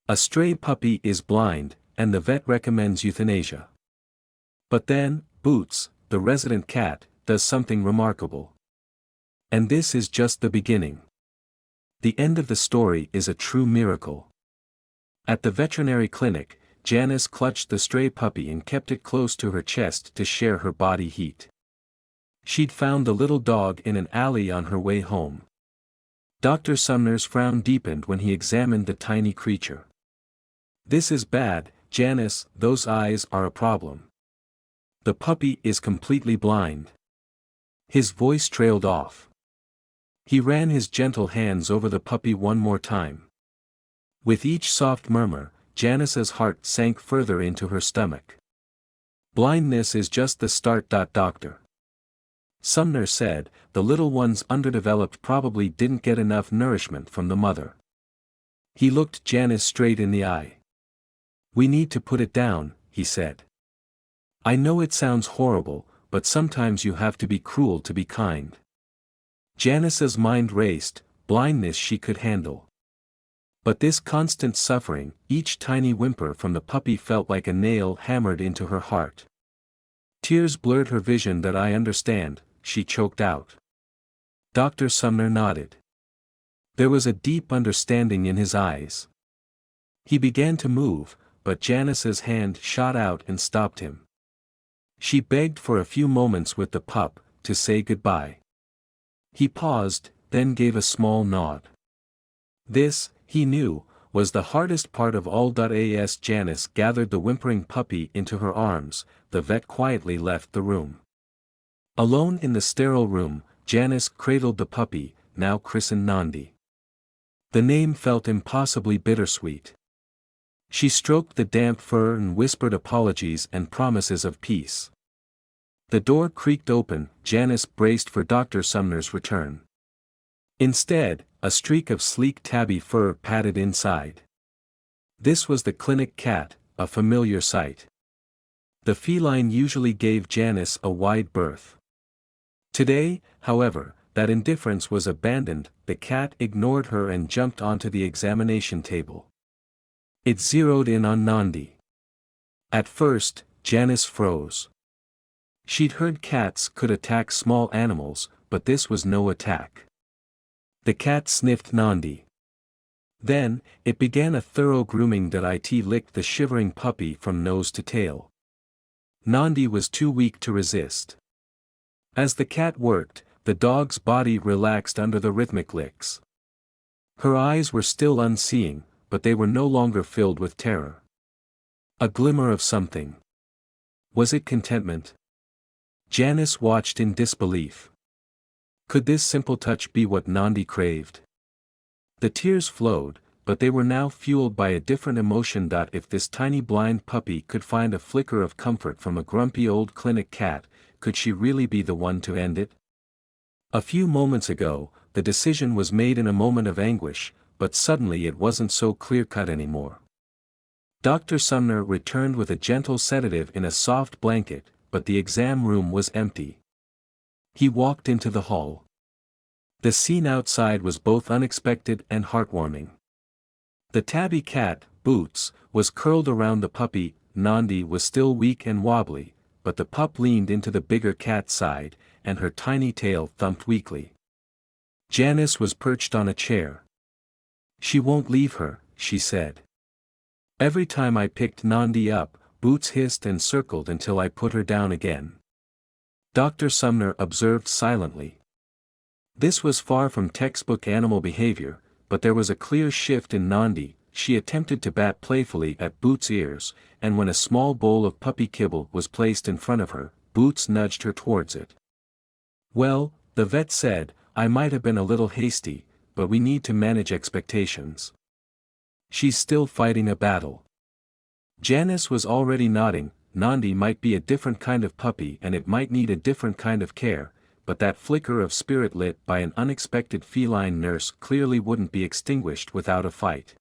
A stray puppy is blind, and the vet recommends euthanasia. But then, Boots, the resident cat, does something remarkable. And this is just the beginning. The end of the story is a true miracle. At the veterinary clinic, Janice clutched the stray puppy and kept it close to her chest to share her body heat. She'd found the little dog in an alley on her way home. Dr. Sumner's frown deepened when he examined the tiny creature. "This is bad, Janice, those eyes are a problem. The puppy is completely blind." His voice trailed off. He ran his gentle hands over the puppy one more time. With each soft murmur, Janice's heart sank further into her stomach. "Blindness is just the start. Doctor Sumner said, the little one's underdeveloped, probably didn't get enough nourishment from the mother." He looked Janice straight in the eye. "We need to put it down," he said. "I know it sounds horrible, but sometimes you have to be cruel to be kind." Janice's mind raced. Blindness she could handle. But this constant suffering, each tiny whimper from the puppy, felt like a nail hammered into her heart. Tears blurred her vision. "That I understand," she choked out. Dr. Sumner nodded. There was a deep understanding in his eyes. He began to move, but Janice's hand shot out and stopped him. She begged for a few moments with the pup, to say goodbye. He paused, then gave a small nod. This, he knew, was the hardest part of all. As Janice gathered the whimpering puppy into her arms, the vet quietly left the room. Alone in the sterile room, Janice cradled the puppy, now christened Nandi. The name felt impossibly bittersweet. She stroked the damp fur and whispered apologies and promises of peace. The door creaked open. Janice braced for Dr. Sumner's return. Instead, a streak of sleek tabby fur padded inside. This was the clinic cat, a familiar sight. The feline usually gave Janice a wide berth. Today, however, that indifference was abandoned. The cat ignored her and jumped onto the examination table. It zeroed in on Nandi. At first, Janice froze. She'd heard cats could attack small animals, but this was no attack. The cat sniffed Nandi. Then, it began a thorough grooming. It licked the shivering puppy from nose to tail. Nandi was too weak to resist. As the cat worked, the dog's body relaxed under the rhythmic licks. Her eyes were still unseeing, but they were no longer filled with terror. A glimmer of something. Was it contentment? Janice watched in disbelief. Could this simple touch be what Nandi craved? The tears flowed, but they were now fueled by a different emotion. If this tiny blind puppy could find a flicker of comfort from a grumpy old clinic cat, could she really be the one to end it? A few moments ago, the decision was made in a moment of anguish, but suddenly it wasn't so clear-cut anymore. Dr. Sumner returned with a gentle sedative in a soft blanket, but the exam room was empty. He walked into the hall. The scene outside was both unexpected and heartwarming. The tabby cat, Boots, was curled around the puppy. Nandi was still weak and wobbly, but the pup leaned into the bigger cat's side, and her tiny tail thumped weakly. Janice was perched on a chair. "She won't leave her," she said. "Every time I picked Nandi up, Boots hissed and circled until I put her down again." Dr. Sumner observed silently. This was far from textbook animal behavior, but there was a clear shift in Nandi. She attempted to bat playfully at Boots' ears, and when a small bowl of puppy kibble was placed in front of her, Boots nudged her towards it. "Well," the vet said, "I might have been a little hasty, but we need to manage expectations. She's still fighting a battle." Janice was already nodding. Nandi might be a different kind of puppy and it might need a different kind of care, but that flicker of spirit lit by an unexpected feline nurse clearly wouldn't be extinguished without a fight.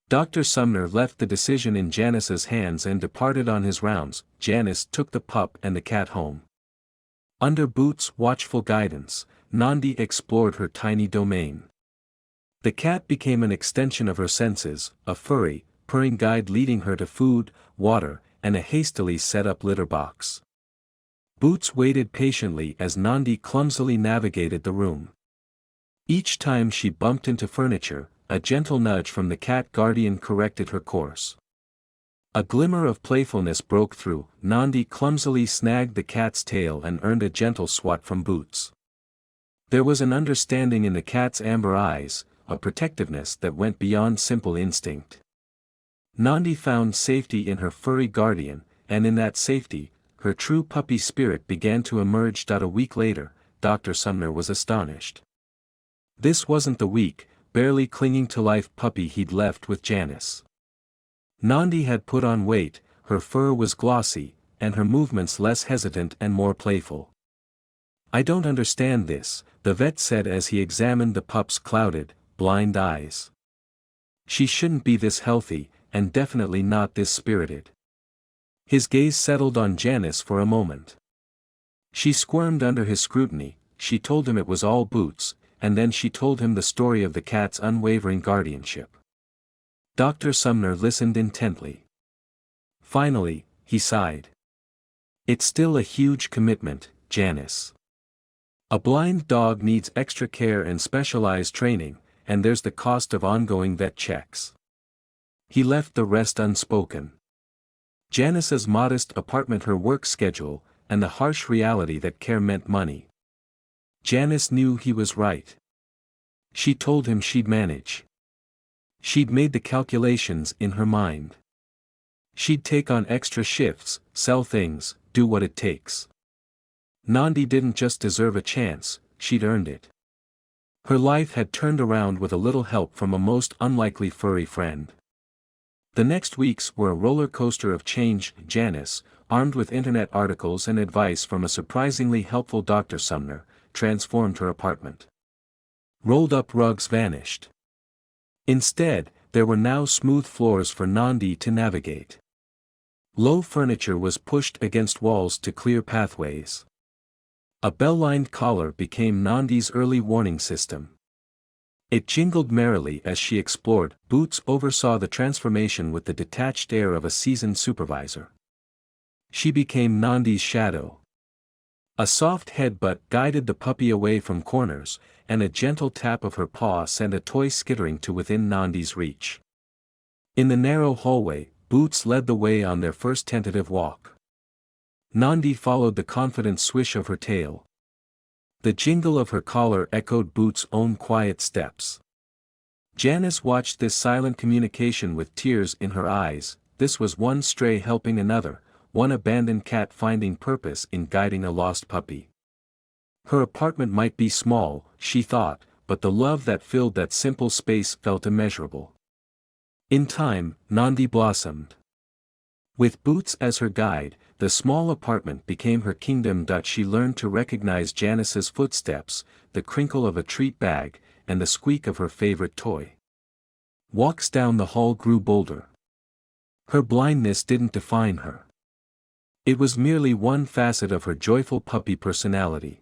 Dr. Sumner left the decision in Janice's hands and departed on his rounds. Janice took the pup and the cat home. Under Boots' watchful guidance, Nandi explored her tiny domain. The cat became an extension of her senses, a furry, purring guide leading her to food, water, and a hastily set up litter box. Boots waited patiently as Nandi clumsily navigated the room. Each time she bumped into furniture, a gentle nudge from the cat guardian corrected her course. A glimmer of playfulness broke through. Nandi clumsily snagged the cat's tail and earned a gentle swat from Boots. There was an understanding in the cat's amber eyes, a protectiveness that went beyond simple instinct. Nandi found safety in her furry guardian, and in that safety, her true puppy spirit began to emerge. A week later, Dr. Sumner was astonished. This wasn't the weak, barely clinging to life puppy he'd left with Janice. Nandi had put on weight, her fur was glossy, and her movements less hesitant and more playful. "I don't understand this," the vet said as he examined the pup's clouded, blind eyes. "She shouldn't be this healthy, and definitely not this spirited." His gaze settled on Janice for a moment. She squirmed under his scrutiny. She told him it was all Boots, and then she told him the story of the cat's unwavering guardianship. Dr. Sumner listened intently. Finally, he sighed. "It's still a huge commitment, Janice. A blind dog needs extra care and specialized training, and there's the cost of ongoing vet checks." He left the rest unspoken. Janice's modest apartment, her work schedule, and the harsh reality that care meant money. Janice knew he was right. She told him she'd manage. She'd made the calculations in her mind. She'd take on extra shifts, sell things, do what it takes. Nandi didn't just deserve a chance, she'd earned it. Her life had turned around with a little help from a most unlikely furry friend. The next weeks were a roller coaster of change. Janice, armed with internet articles and advice from a surprisingly helpful Dr. Sumner, transformed her apartment. Rolled-up rugs vanished. Instead, there were now smooth floors for Nandi to navigate. Low furniture was pushed against walls to clear pathways. A bell-lined collar became Nandi's early warning system. It jingled merrily as she explored. Boots oversaw the transformation with the detached air of a seasoned supervisor. She became Nandi's shadow. A soft headbutt guided the puppy away from corners, and a gentle tap of her paw sent a toy skittering to within Nandi's reach. In the narrow hallway, Boots led the way on their first tentative walk. Nandi followed the confident swish of her tail. The jingle of her collar echoed Boots' own quiet steps. Janice watched this silent communication with tears in her eyes. This was one stray helping another, one abandoned cat finding purpose in guiding a lost puppy. Her apartment might be small, she thought, but the love that filled that simple space felt immeasurable. In time, Nandi blossomed. With Boots as her guide, the small apartment became her kingdom. She learned to recognize Janice's footsteps, the crinkle of a treat bag, and the squeak of her favorite toy. Walks down the hall grew bolder. Her blindness didn't define her. It was merely one facet of her joyful puppy personality.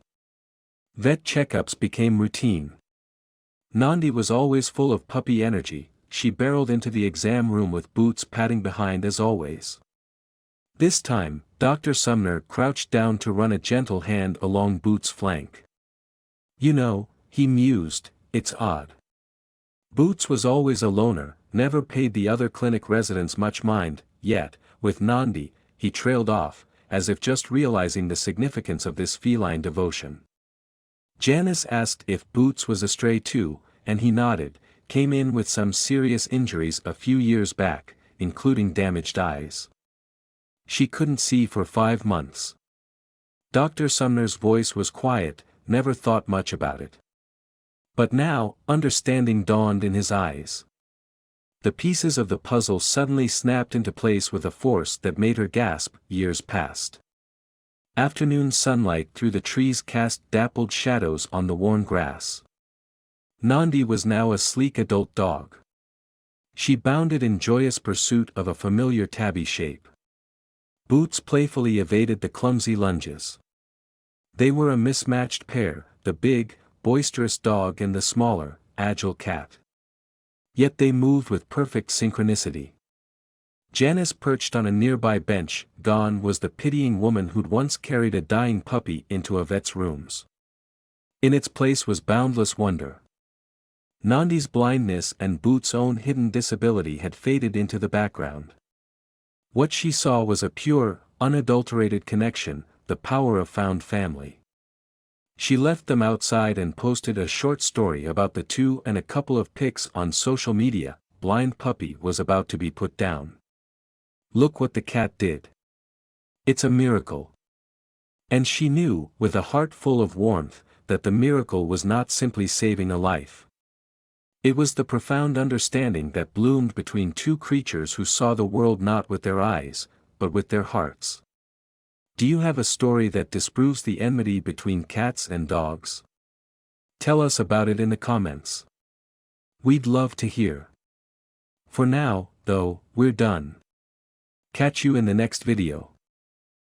Vet checkups became routine. Nandi was always full of puppy energy. She barreled into the exam room with Boots padding behind as always. This time, Dr. Sumner crouched down to run a gentle hand along Boots' flank. "You know," he mused, "it's odd. Boots was always a loner, never paid the other clinic residents much mind, yet, with Nandi, he trailed off, as if just realizing the significance of this feline devotion." Janice asked if Boots was a stray too, and he nodded. Came in with some serious injuries a few years back, including damaged eyes. She couldn't see for 5 months. Dr. Sumner's voice was quiet, never thought much about it. But now, understanding dawned in his eyes. The pieces of the puzzle suddenly snapped into place with a force that made her gasp. Years passed. Afternoon sunlight through the trees cast dappled shadows on the worn grass. Nandi was now a sleek adult dog. She bounded in joyous pursuit of a familiar tabby shape. Boots playfully evaded the clumsy lunges. They were a mismatched pair, the big, boisterous dog and the smaller, agile cat. Yet they moved with perfect synchronicity. Janice perched on a nearby bench. Gone was the pitying woman who'd once carried a dying puppy into a vet's rooms. In its place was boundless wonder. Nandi's blindness and Boots' own hidden disability had faded into the background. What she saw was a pure, unadulterated connection, the power of found family. She left them outside and posted a short story about the two and a couple of pics on social media. Blind puppy was about to be put down. Look what the cat did. It's a miracle. And she knew, with a heart full of warmth, that the miracle was not simply saving a life. It was the profound understanding that bloomed between two creatures who saw the world not with their eyes, but with their hearts. Do you have a story that disproves the enmity between cats and dogs? Tell us about it in the comments. We'd love to hear. For now, though, we're done. Catch you in the next video.